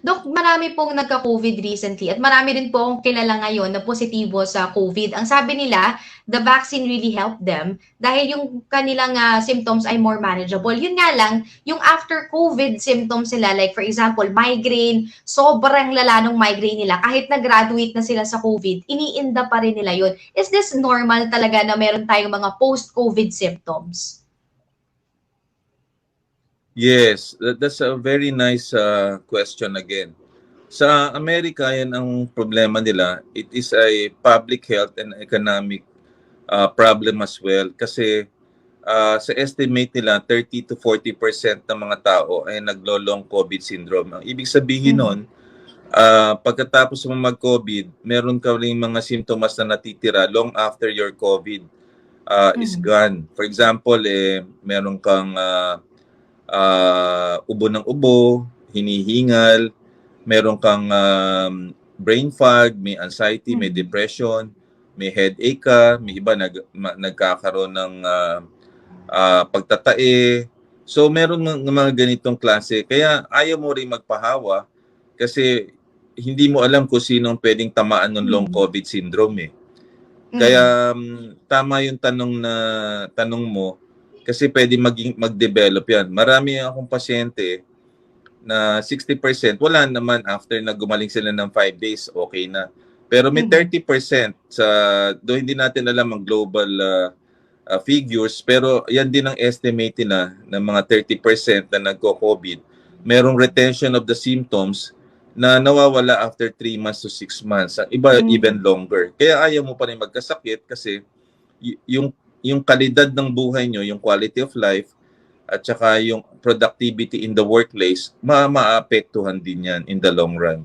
Dok, marami pong nagka-COVID recently at marami rin po akong kilala ngayon na positibo sa COVID. Ang sabi nila, the vaccine really helped them dahil yung kanilang symptoms ay more manageable. Yun nga lang, yung after COVID symptoms nila, like for example, migraine, sobrang lala ng migraine nila. Kahit nag-graduate na sila sa COVID, iniinda pa rin nila yun. Is this normal talaga na meron tayong mga post-COVID symptoms? Yes, that's a very nice question again. Sa Amerika, yan ang problema nila. It is a public health and economic problem as well. Kasi sa estimate nila, 30 to 40% ng mga tao ay naglo-long COVID syndrome. Ang ibig sabihin nun, pagkatapos mo mag-COVID, meron ka rin mga simptomas na natitira long after your COVID is gone. For example, meron kang ubo ng ubo, hinihingal, meron kang brain fog, may anxiety, may depression, may headache ka, may iba nagkakaroon ng pagtatae. So meron mga ganitong klase. Kaya ayaw mo rin magpahawa kasi hindi mo alam kung sinong pwedeng tamaan ng long COVID syndrome eh. Kaya tama yung tanong mo kasi pwede mag-develop yan. Marami akong pasyente na 60%, wala naman after na gumaling sila ng 5 days, okay na. Pero may 30% do hindi natin alam ang global figures, pero yan din ang estimate na ng mga 30% na nagko-COVID. Merong retention of the symptoms na nawawala after 3 months to 6 months. Ang iba even longer. Kaya ayaw mo pa rin magkasakit kasi yung kalidad ng buhay nyo, yung quality of life, at saka yung productivity in the workplace, maapektuhan din yan in the long run.